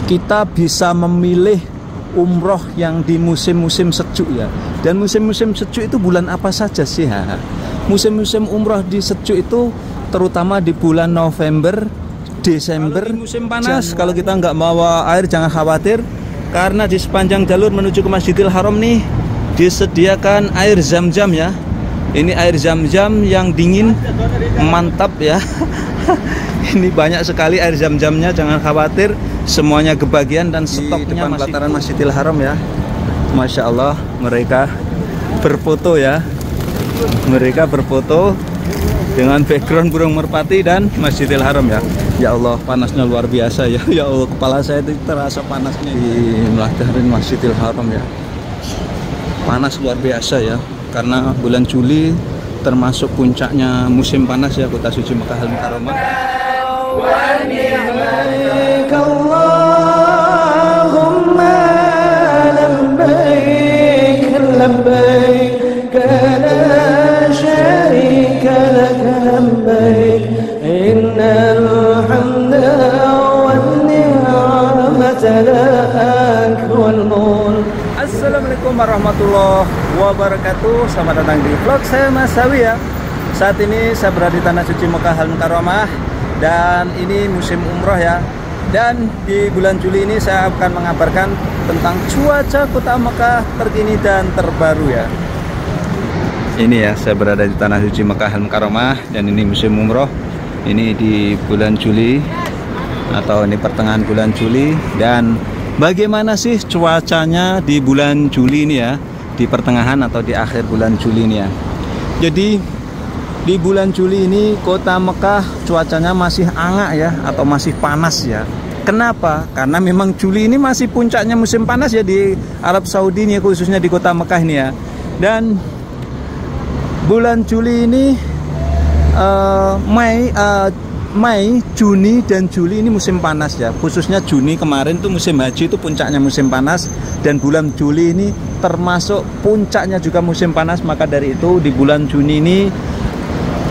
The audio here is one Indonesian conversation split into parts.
kita bisa memilih umroh yang di musim-musim sejuk ya. Dan musim-musim sejuk itu bulan apa saja sih? Musim-musim umroh di sejuk itu terutama di bulan November, Desember. Kalau di musim panas, kalau kita nggak bawa air jangan khawatir, karena di sepanjang jalur menuju ke Masjidil Haram nih disediakan air zam-zam ya. Ini air zam-zam yang dingin, mantap ya. Ini banyak sekali air zam-zamnya, jangan khawatir, semuanya kebagian dan stoknya depan pelataran Masjidil Haram ya. Masya Allah, mereka berfoto ya. Mereka berfoto dengan background burung merpati dan Masjidil Haram ya. Ya Allah, panasnya luar biasa ya. Ya Allah, kepala saya itu terasa panasnya di pelataran Masjidil Haram ya. Panas luar biasa ya, karena bulan Juli termasuk puncaknya musim panas ya kota suci Mekah Al-Mukarramah. Assalamualaikum warahmatullahi wabarakatuh. Selamat datang di vlog saya Mas Sawi ya. Saat ini saya berada di Tanah Suci Mekah Al-Mukarramah dan ini musim umroh ya. Dan di bulan Juli ini saya akan mengabarkan tentang cuaca kota Mekah terkini dan terbaru ya. Ini ya, saya berada di Tanah Suci Mekah Al-Mukarramah dan ini musim umroh. Ini di bulan Juli atau ini pertengahan bulan Juli. Dan bagaimana sih cuacanya di bulan Juli ini ya, di pertengahan atau di akhir bulan Juli ini ya. Jadi di bulan Juli ini kota Mekah cuacanya masih hangat ya, atau masih panas ya. Kenapa? Karena memang Juli ini masih puncaknya musim panas ya di Arab Saudi ini, khususnya di kota Mekah ini ya. Dan bulan Juli ini Mei, Juni, dan Juli ini musim panas ya. Khususnya Juni kemarin tuh musim haji itu puncaknya musim panas. Dan bulan Juli ini termasuk puncaknya juga musim panas. Maka dari itu di bulan Juni ini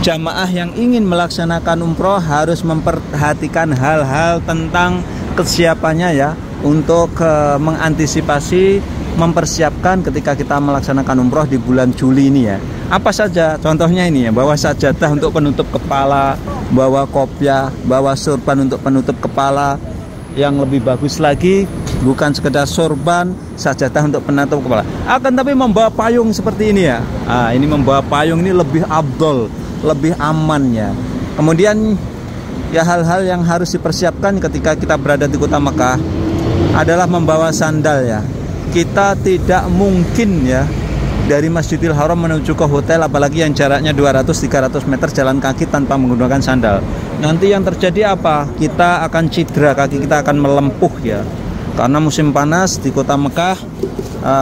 jamaah yang ingin melaksanakan umroh harus memperhatikan hal-hal tentang kesiapannya ya. Untuk mengantisipasi, mempersiapkan ketika kita melaksanakan umroh di bulan Juli ini ya. Apa saja? Contohnya ini ya, bawa sajadah untuk penutup kepala, bawa kopiah, bawa sorban untuk penutup kepala. Yang lebih bagus lagi bukan sekedar sorban, sajadah untuk penutup kepala, akan tapi membawa payung seperti ini ya. Ini membawa payung ini lebih afdol, lebih aman ya. Kemudian ya, hal-hal yang harus dipersiapkan ketika kita berada di kota Mekah adalah membawa sandal ya. Kita tidak mungkin ya dari Masjidil Haram menuju ke hotel, apalagi yang jaraknya 200-300 meter jalan kaki tanpa menggunakan sandal. Nanti yang terjadi apa? Kita akan cedera, kaki kita akan melempuh ya. Karena musim panas di kota Mekah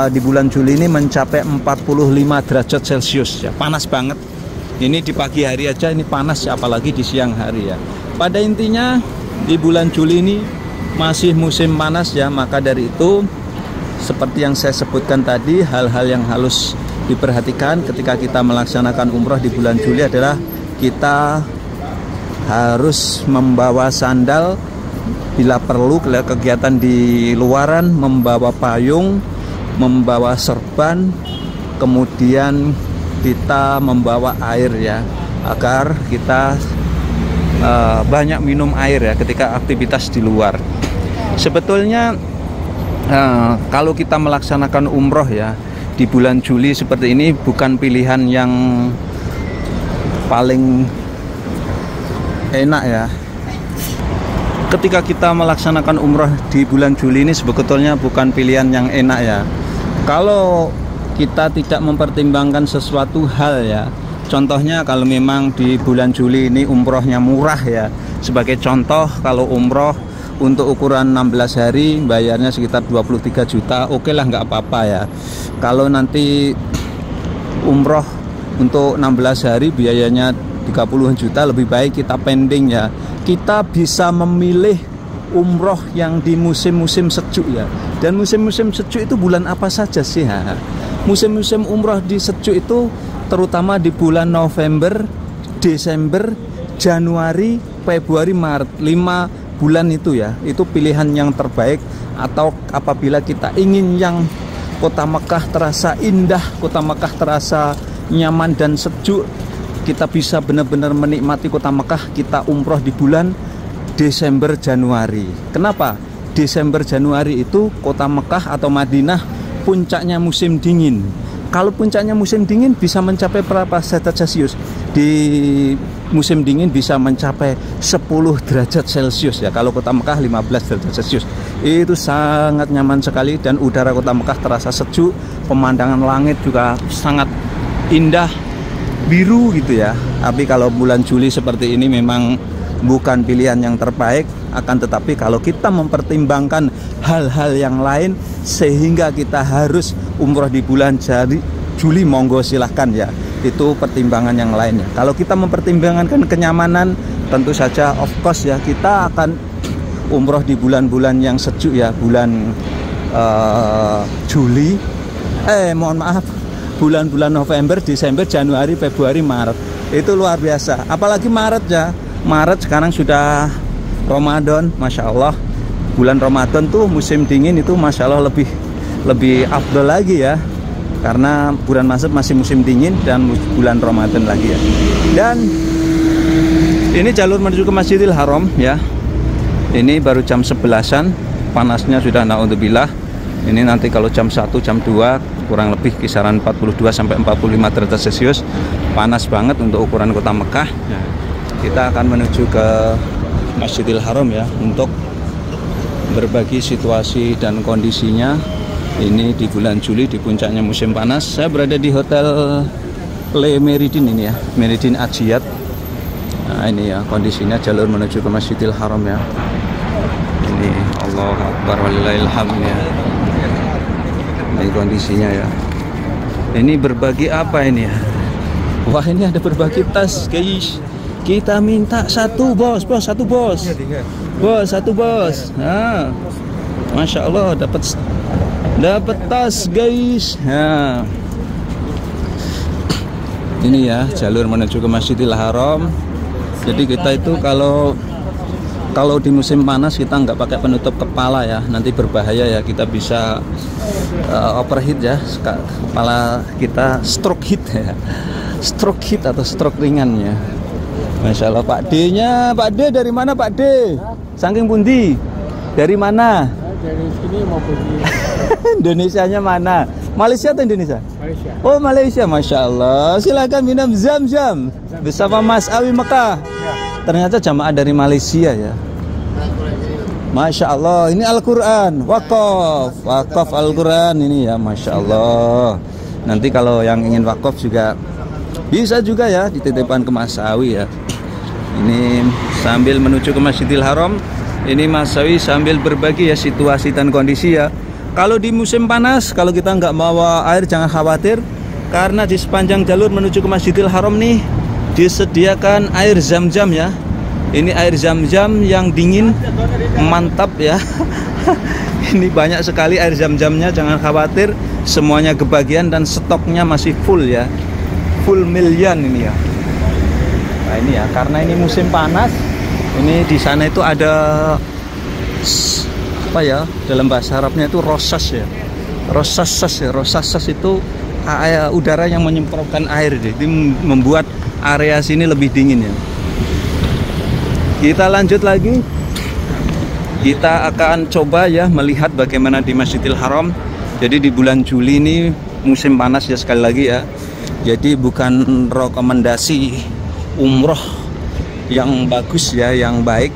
di bulan Juli ini mencapai 45 derajat Celcius ya. Panas banget. Ini di pagi hari aja ini panas ya, apalagi di siang hari ya. Pada intinya di bulan Juli ini masih musim panas ya. Maka dari itu, seperti yang saya sebutkan tadi, hal-hal yang harus diperhatikan ketika kita melaksanakan umroh di bulan Juli adalah kita harus membawa sandal bila perlu kegiatan di luaran, membawa payung, membawa serban, kemudian kita membawa air ya, agar kita banyak minum air ya ketika aktivitas di luar. Sebetulnya kalau kita melaksanakan umroh ya di bulan Juli seperti ini bukan pilihan yang paling enak ya. Ketika kita melaksanakan umroh di bulan Juli ini sebetulnya bukan pilihan yang enak ya. Kalau kita tidak mempertimbangkan sesuatu hal ya. Contohnya kalau memang di bulan Juli ini umrohnya murah ya. Sebagai contoh, kalau umroh untuk ukuran 16 hari bayarnya sekitar 23 juta, oke lah, nggak apa-apa ya. Kalau nanti umroh untuk 16 hari biayanya 30 juta, lebih baik kita pending ya. Kita bisa memilih umroh yang di musim-musim sejuk ya. Dan musim-musim sejuk itu bulan apa saja sih? Musim-musim umroh di sejuk itu terutama di bulan November, Desember, Januari, Februari, Maret. 5 bulan itu ya, itu pilihan yang terbaik. Atau apabila kita ingin yang kota Mekah terasa indah, kota Mekah terasa nyaman dan sejuk, kita bisa benar-benar menikmati kota Mekah, kita umroh di bulan Desember Januari. Kenapa? Desember Januari itu kota Mekah atau Madinah puncaknya musim dingin. Kalau puncaknya musim dingin bisa mencapai berapa derajat Celcius? Di musim dingin bisa mencapai 10 derajat Celcius ya. Kalau kota Mekah 15 derajat Celcius. Itu sangat nyaman sekali dan udara kota Mekah terasa sejuk, pemandangan langit juga sangat indah, biru gitu ya. Tapi kalau bulan Juli seperti ini memang bukan pilihan yang terbaik. Akan tetapi kalau kita mempertimbangkan hal-hal yang lain sehingga kita harus umroh di bulan Juli, monggo silahkan ya, itu pertimbangan yang lainnya. Kalau kita mempertimbangkan kenyamanan, tentu saja of course ya, kita akan umroh di bulan-bulan yang sejuk ya, bulan Juli, mohon maaf, bulan-bulan November, Desember, Januari, Februari, Maret. Itu luar biasa. Apalagi Maret ya, Maret sekarang sudah Ramadan, Masya Allah. Bulan Ramadan tuh musim dingin itu Masya Allah lebih afdol lagi ya, karena bulan Maret masih musim dingin dan bulan Ramadan lagi ya. Dan ini jalur menuju ke Masjidil Haram ya. Ini baru jam 11-an, panasnya sudah naudzubillah. Ini nanti kalau jam 1, jam 2 kurang lebih kisaran 42 sampai 45 derajat Celcius. Panas banget untuk ukuran kota Mekah. Nah, kita akan menuju ke Masjidil Haram ya untuk berbagi situasi dan kondisinya. Ini di bulan Juli di puncaknya musim panas. Saya berada di Hotel Le Meridin ini ya, Meridin Ajiyat. Nah ini ya kondisinya jalur menuju ke Masjidil Haram ya. Ini Allahu Akbar walillahil hamd ya. Ini kondisinya ya. Ini berbagi apa ini ya? Wah ini ada berbagi tas guys. Kita minta satu bos, satu bos. Bos, satu bos. Nah, Masya Allah dapat tas guys. Nah, ini ya jalur menuju ke Masjidil Haram. Jadi kita itu kalau di musim panas kita nggak pakai penutup kepala ya, nanti berbahaya ya, kita bisa overheat ya, kepala kita stroke hit ya, stroke hit atau stroke ringan ya. Masya Allah. Pak D-nya, Pak D dari mana Pak D? Saking pundi? Dari mana? Dari sini mau pergi. Indonesianya mana? Malaysia atau Indonesia? Malaysia. Oh Malaysia, Masya Allah. Silakan minum zam-zam bersama Mas Awi Mekah. Ya. Ternyata jamaah dari Malaysia ya. Masya Allah. Ini Al-Quran, wakaf Al-Quran ini ya, Masya Allah. Nanti kalau yang ingin wakaf juga bisa juga ya, dititipkan ke Mas Awi ya. Ini sambil menuju ke Masjidil Haram, ini Mas Awi sambil berbagi ya situasi dan kondisi ya. Kalau di musim panas, kalau kita nggak bawa air jangan khawatir, karena di sepanjang jalur menuju ke Masjidil Haram nih disediakan air zam-zam ya. Ini air zam-zam yang dingin, mantap ya. Ini banyak sekali air zam-zamnya, jangan khawatir, semuanya kebagian dan stoknya masih full ya, full million ini ya. Nah ini ya, karena ini musim panas, ini di sana itu ada apa ya, dalam bahasa Arabnya itu rosas ya, rosasas ya. Rosasas itu udara yang menyemprotkan air, jadi membuat area sini lebih dingin ya. Kita lanjut lagi, kita akan coba ya melihat bagaimana di Masjidil Haram. Jadi di bulan Juli ini musim panas ya, sekali lagi ya. Jadi bukan rekomendasi umroh yang bagus ya, yang baik,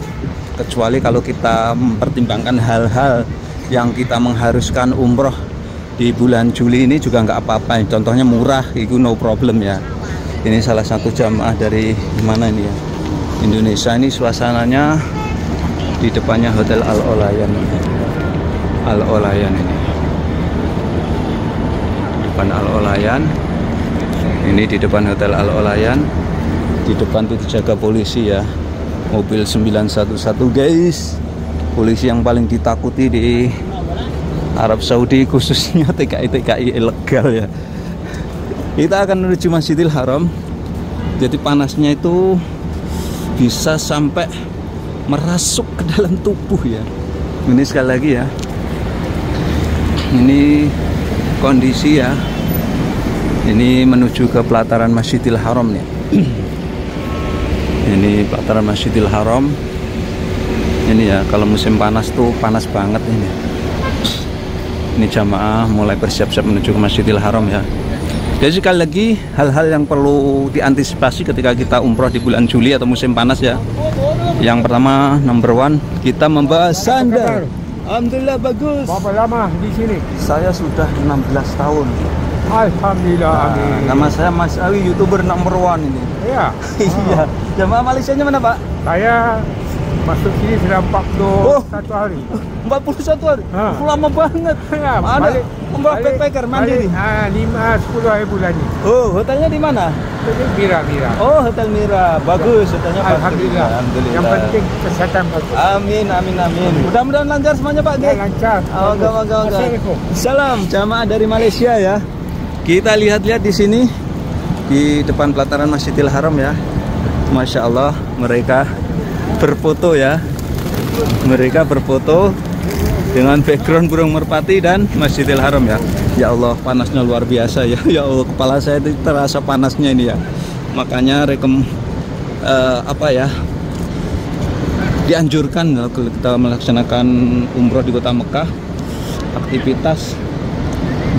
kecuali kalau kita mempertimbangkan hal-hal yang kita mengharuskan umroh di bulan Juli ini juga nggak apa-apa. Contohnya murah, itu no problem ya. Ini salah satu jamaah dari mana ini ya, Indonesia. Ini suasananya di depannya Hotel Al-Olayan. Al-Olayan ini, depan Al-Olayan. Ini di depan Hotel Al-Olayan. Di depan itu dijaga polisi ya, mobil 911 guys, polisi yang paling ditakuti di Arab Saudi, khususnya TKI ilegal ya. Kita akan menuju Masjidil Haram. Jadi panasnya itu bisa sampai merasuk ke dalam tubuh ya. Ini sekali lagi ya, ini kondisi ya, ini menuju ke pelataran Masjidil Haram nih. Ini pelataran Masjidil Haram. Ini ya, kalau musim panas tuh panas banget ini. Ini jamaah mulai bersiap-siap menuju ke Masjidil Haram ya. Jadi sekali lagi, hal-hal yang perlu diantisipasi ketika kita umroh di bulan Juli atau musim panas ya. Yang pertama, number one, kita membawa sandal. Alhamdulillah bagus. Berapa lama di sini? Saya sudah 16 tahun. Alhamdulillah. Amin. Nama saya Mas Awi, YouTuber number one ini. Iya. Iya. Jamaah Malaysianya mana, Pak? Saya masuk sini sudah 41 hari. 41 hari? Lama banget. Ya, Ada umrah backpacker mandiri. 5-10 hari bulan ini. Oh, hotelnya di mana? Mira. Oh, Hotel Mira. Bagus, hotelnya bagus. Alhamdulillah. Yang penting kesehatan bagus. Amin. Mudah-mudahan lancar semuanya, Pak. Lancar. Moga. Salam jamaah dari Malaysia ya. Kita lihat-lihat di sini di depan pelataran Masjidil Haram ya. Masya Allah, mereka berfoto ya. Mereka berfoto dengan background burung merpati dan Masjidil Haram ya. Ya Allah, panasnya luar biasa ya. Ya Allah, kepala saya itu terasa panasnya ini ya. Makanya dianjurkan kalau kita melaksanakan umroh di kota Mekah, aktivitas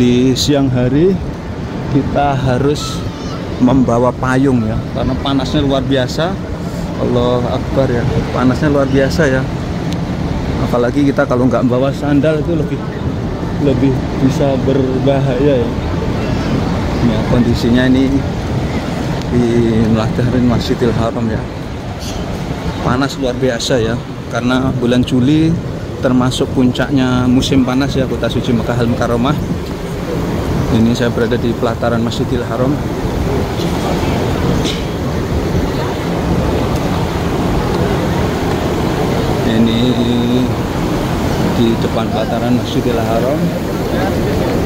di siang hari kita harus membawa payung ya, karena panasnya luar biasa. Allah Akbar ya, panasnya luar biasa ya. Apalagi kita kalau nggak bawa sandal itu lebih bisa berbahaya ya. Ya, kondisinya ini di pelataran Masjidil Haram ya, panas luar biasa ya, karena bulan Juli termasuk puncaknya musim panas ya kota suci Mekah Al Mukarramah. Ini saya berada di pelataran Masjidil Haram. Ini di depan pelataran Masjidil Haram.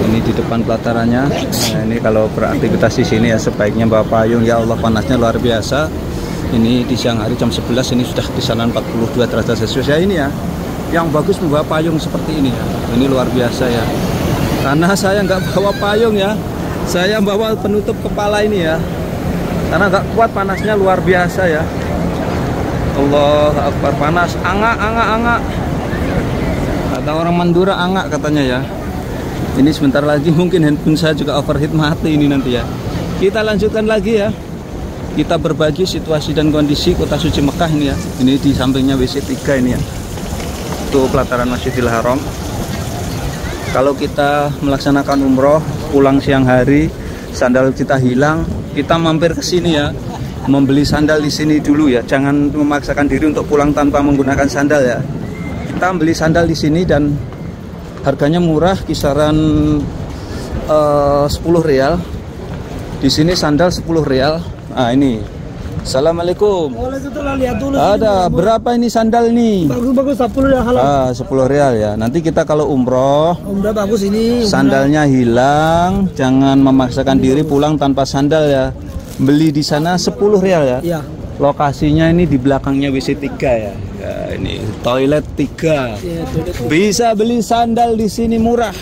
Ini di depan pelatarannya. Nah, ini kalau beraktivitas di sini ya sebaiknya bawa payung. Ya Allah, panasnya luar biasa. Ini di siang hari jam 11 ini sudah kisaran 42 derajat Celcius ya. Ini ya, yang bagus membawa payung seperti ini ya. Ini luar biasa ya. Karena saya nggak bawa payung ya, saya bawa penutup kepala ini ya. Karena nggak kuat, panasnya luar biasa ya. Allah Akbar, panas, angak. Kata orang Mandura angak katanya ya. Ini sebentar lagi mungkin handphone saya juga overheat mati ini nanti ya. Kita lanjutkan lagi ya. Kita berbagi situasi dan kondisi kota suci Mekah ini ya. Ini di sampingnya WC 3 ini ya. Itu pelataran Masjidil Haram. Kalau kita melaksanakan umroh pulang siang hari, sandal kita hilang, kita mampir ke sini ya, membeli sandal di sini dulu ya. Jangan memaksakan diri untuk pulang tanpa menggunakan sandal ya. Kita beli sandal di sini dan harganya murah, kisaran 10 rial. Di sini sandal 10 rial. Nah ini. Assalamualaikum. Waalaikumsalam. Lihat dulu. Ada berapa ini sandal nih? Bagus 10 rial halal. 10 rial ya. Nanti kita kalau umroh, Bagus ini. sandalnya hilang, jangan memaksakan diri pulang tanpa sandal ya. Beli di sana 10 rial ya. Iya. Lokasinya ini di belakangnya WC 3 ya. Ya, ini toilet 3. Iya, Bisa beli sandal di sini murah.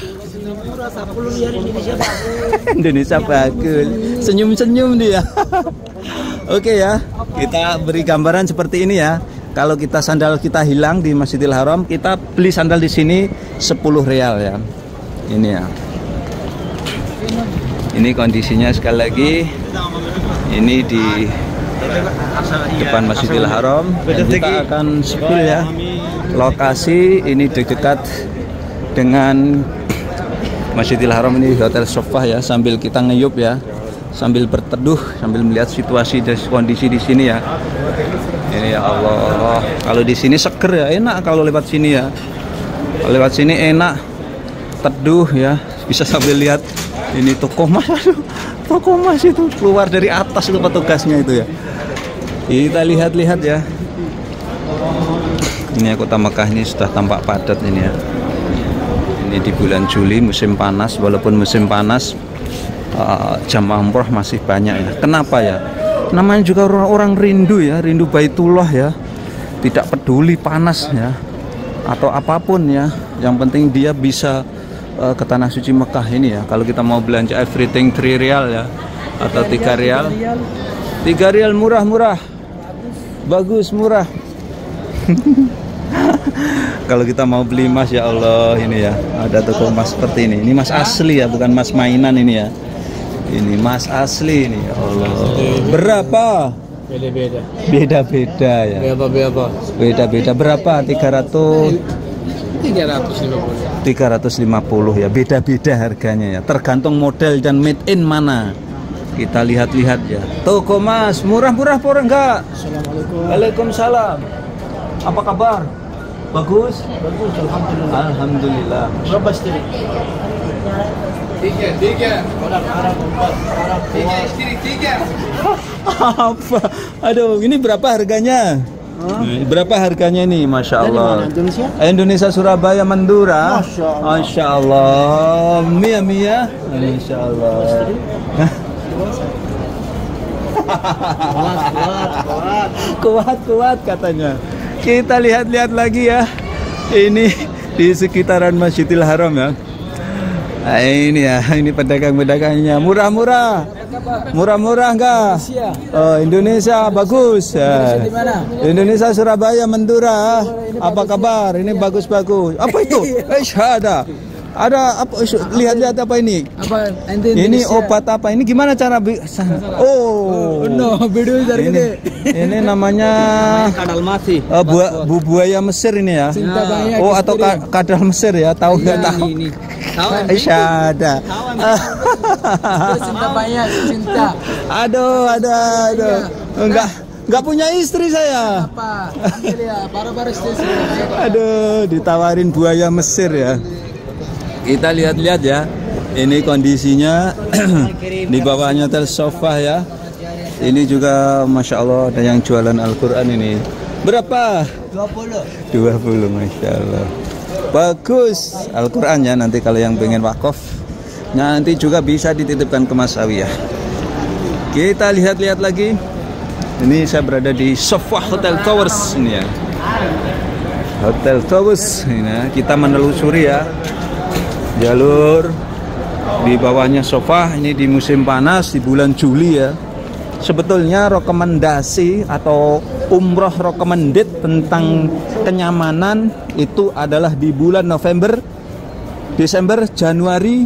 murah 10 rial Indonesia bagus. Indonesia bagus. Senyum-senyum dia. Oke ya, kita beri gambaran seperti ini ya. Kalau kita sandal kita hilang di Masjidil Haram, kita beli sandal di sini 10 rial ya. Ini ya. Ini kondisinya sekali lagi. Ini di depan Masjidil Haram. Dan kita akan spill ya. Lokasi ini dekat dengan Masjidil Haram, ini Hotel Sofa ya. Sambil kita ngeyup ya, sambil berteduh, sambil melihat situasi dan kondisi di sini ya. Ini ya Allah, kalau di sini seger ya, enak kalau lewat sini ya. Kalau lewat sini enak, teduh ya, bisa sambil lihat ini toko emas. Toko emas itu keluar dari atas itu petugasnya itu ya. Kita lihat-lihat ya. Ini kota Mekah ini sudah tampak padat ini ya. Ini di bulan Juli musim panas, walaupun musim panas jamaah umroh masih banyak ya. Kenapa ya? Namanya juga orang-orang rindu ya, rindu Baitullah ya. tidak peduli panas ya atau apapun ya, yang penting dia bisa ke tanah suci Mekah ini ya. Kalau kita mau belanja everything 3 rial ya, atau 3 rial. 3 rial murah-murah. Bagus, murah. Kalau kita mau beli emas, ya Allah, ini ya, ada toko emas seperti ini. Ini emas asli ya, bukan emas mainan ini ya. Ini emas asli ini, ya Allah. Berapa? Beda-beda. Beda-beda ya. Beda-beda. Berapa? 350 ya. Beda-beda harganya ya. Tergantung model dan made in mana. Kita lihat-lihat ya. Toko emas murah-murah pura enggak? Assalamualaikum. Waalaikumsalam. Apa kabar? Bagus? Bagus, alhamdulillah. Alhamdulillah. Berapa istri? Tiga. Orang Arab 4. Tiga. Apa? Aduh, ini berapa harganya? Berapa harganya nih? Masya Allah. Indonesia? Indonesia, Surabaya, Mandura. Masya Allah. Masya Allah. Mia. Masya Allah. Kuat katanya. Kita lihat-lihat lagi ya. Ini di sekitaran Masjidil Haram ya. Nah, ini ya, ini pedagang-pedagangnya murah-murah enggak? Oh, Indonesia bagus ya. Indonesia, Surabaya, Mandura. Apa kabar? Ini bagus-bagus. Apa itu? Ada apa? Lihat-lihat apa ini? Apa? Ini obat apa? Ini gimana cara video dari ini namanya kadal mati. Buaya Mesir ini ya. Oh, atau kadal Mesir ya? Tahu nggak tahu? Isyada. Cinta banyak, cinta. Aduh. Enggak punya istri saya. Apa? Baru-baru istri. Aduh, ditawarin buaya Mesir ya. Kita lihat-lihat ya. Ini kondisinya di bawahnya hotel sofa ya. Ini juga Masya Allah ada yang jualan Al-Quran ini. Berapa? 20, Masya Allah. Bagus Al-Quran ya, nanti kalau yang pengen wakaf nanti juga bisa dititipkan ke Mas Awi ya. Kita lihat-lihat lagi. Ini saya berada di Sofa Hotel Towers ini ya. Hotel Towers ini ya. Kita menelusuri ya jalur di bawahnya Sofa. Ini di musim panas di bulan Juli ya. Sebetulnya rekomendasi atau umroh recommended tentang kenyamanan itu adalah di bulan November, Desember, Januari,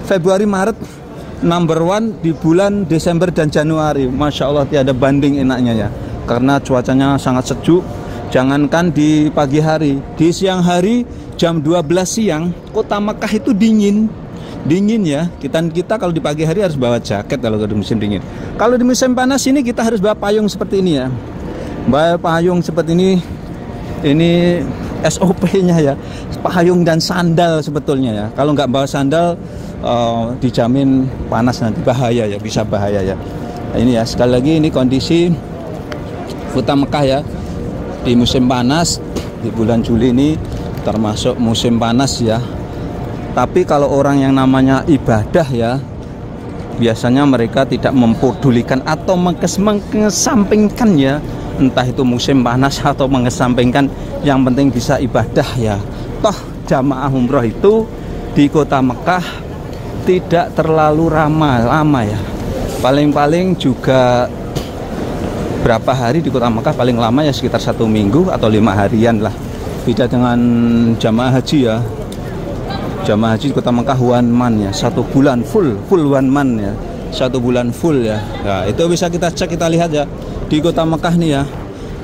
Februari, Maret. Number one di bulan Desember dan Januari. Masya Allah tiada banding enaknya ya. Karena cuacanya sangat sejuk. Jangankan di pagi hari, di siang hari jam 12 siang kota Mekah itu dingin ya. Kita kalau di pagi hari harus bawa jaket kalau di musim dingin. Kalau di musim panas ini kita harus bawa payung seperti ini ya. Bawa payung seperti ini SOP-nya ya. Payung dan sandal sebetulnya ya. Kalau nggak bawa sandal dijamin panas nanti, bahaya ya, bisa bahaya ya. Nah, ini ya, sekali lagi ini kondisi kota Mekah ya di musim panas di bulan Juli ini, termasuk musim panas ya. Tapi kalau orang yang namanya ibadah ya, biasanya mereka tidak mempedulikan atau mengesampingkan ya, entah itu musim panas atau mengesampingkan, yang penting bisa ibadah ya. Toh jamaah umroh itu di kota Mekah tidak terlalu lama ya. Paling-paling juga berapa hari di kota Mekah, paling lama ya sekitar 1 minggu atau 5 harian lah. Beda dengan jamaah haji ya. Jamaah haji di kota Mekah one month ya, 1 bulan full 1 month ya, 1 bulan full ya. Nah, itu bisa kita cek, kita lihat ya di kota Mekah nih ya.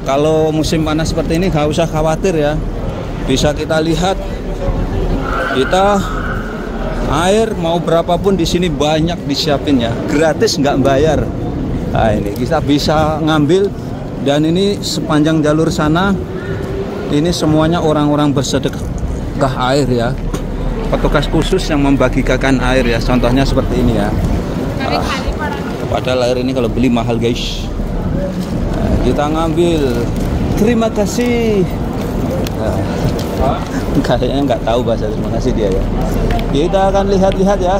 Kalau musim panas seperti ini gak usah khawatir ya. Bisa kita lihat, kita air mau berapapun di sini banyak disiapin ya, gratis nggak bayar. Nah, ini kita bisa ngambil, dan ini sepanjang jalur sana ini semuanya orang-orang bersedekah air ya. Petugas khusus yang membagikan air ya. Contohnya seperti ini ya. Padahal air ini kalau beli mahal guys. Nah, kita ngambil. Terima kasih. Kayaknya nggak tahu bahasa terima kasih dia ya. Kita akan lihat-lihat ya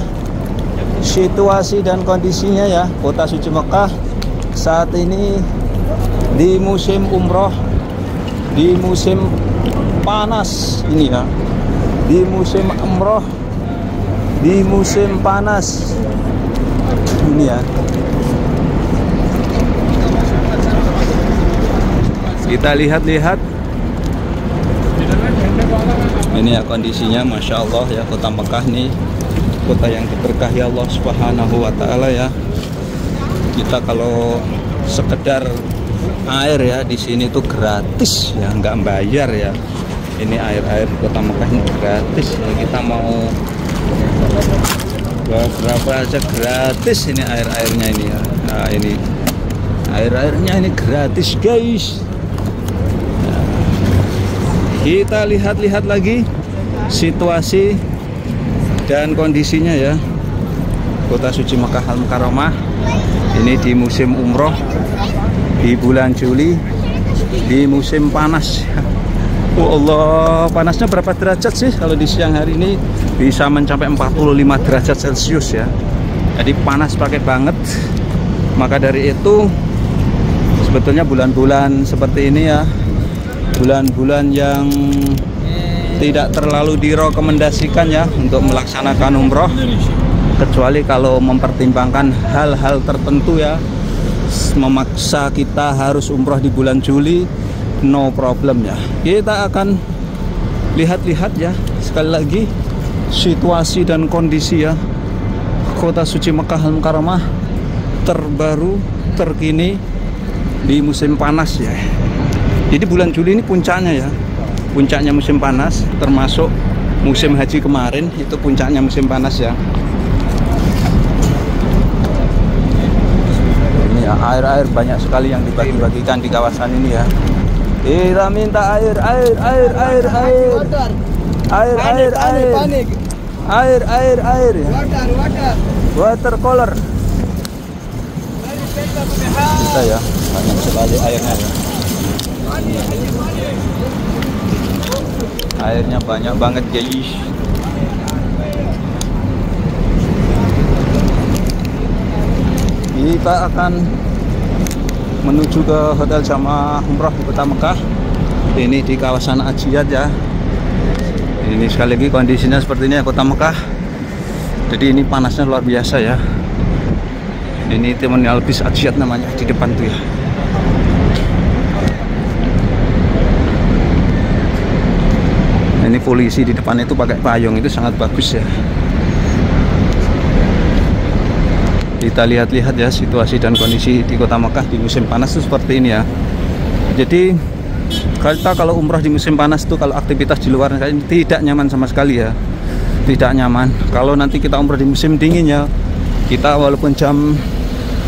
situasi dan kondisinya ya kota suci Mekah saat ini di musim umroh di musim panas ini ya, di musim umroh, di musim panas ini ya. Kita lihat-lihat ini ya kondisinya, Masya Allah ya, kota Mekah nih, kota yang diberkahi Allah Subhanahu wa Ta'ala ya. Kita kalau sekedar air ya di sini tuh gratis ya, nggak bayar ya. Ini air di kota Mekah ini gratis ya. Kita mau berapa aja gratis ini airnya ini ya. Nah ini airnya ini gratis guys. Nah, kita lihat-lihat lagi situasi dan kondisinya ya, kota suci Mekah Al-Mukarramah ini di musim umroh, di bulan Juli, di musim panas. Oh Allah, panasnya berapa derajat sih? Kalau di siang hari ini bisa mencapai 45 derajat Celcius ya. Jadi panas pakai banget. Maka dari itu sebetulnya bulan-bulan seperti ini ya, bulan-bulan yang tidak terlalu direkomendasikan ya untuk melaksanakan umroh, kecuali kalau mempertimbangkan hal-hal tertentu ya, memaksa kita harus umroh di bulan Juli, no problem ya. Kita akan lihat-lihat ya sekali lagi situasi dan kondisi ya kota suci Mekah Al-Mukarramah terbaru terkini di musim panas ya. Jadi bulan Juli ini puncaknya ya, puncaknya musim panas, termasuk musim haji kemarin itu puncaknya musim panas ya. Ini ya, air banyak sekali yang dibagi-bagikan di kawasan ini ya. Kita minta air water color kita ya, banyak sekali airnya ya. Airnya banyak banget guys. Kita akan menuju ke hotel jamaah umroh di kota Mekah. Ini di kawasan Ajiyad ya. Ini sekali lagi kondisinya seperti ini ya, kota Mekah. Jadi ini panasnya luar biasa ya. Ini Terminal Bis Ajiyad namanya di depan tuh ya. Ini polisi di depan itu pakai payung, itu sangat bagus ya. Kita lihat-lihat ya situasi dan kondisi di kota Mekah di musim panas itu seperti ini ya. Jadi kita kalau umrah di musim panas itu, kalau aktivitas di luar ini tidak nyaman sama sekali ya, tidak nyaman. Kalau nanti kita umrah di musim dingin ya, kita walaupun jam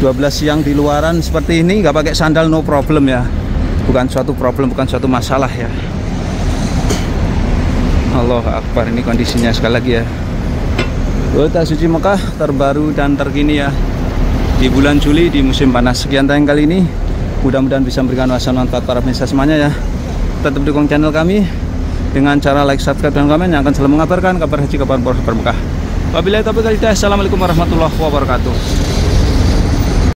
12 siang di luaran seperti ini nggak pakai sandal no problem ya, bukan suatu problem, bukan suatu masalah ya. Allahu Akbar, ini kondisinya sekali lagi ya, kota suci Mekah terbaru dan terkini ya di bulan Juli di musim panas. Sekian tayang kali ini, mudah-mudahan bisa memberikan wawasan manfaat para pemirsa semuanya ya. Tetap dukung channel kami dengan cara like, subscribe, dan komen yang akan selalu mengabarkan kabar haji, kabar umroh Mekah. Wabillahi taufiq wal hidayah. Assalamualaikum warahmatullahi wabarakatuh.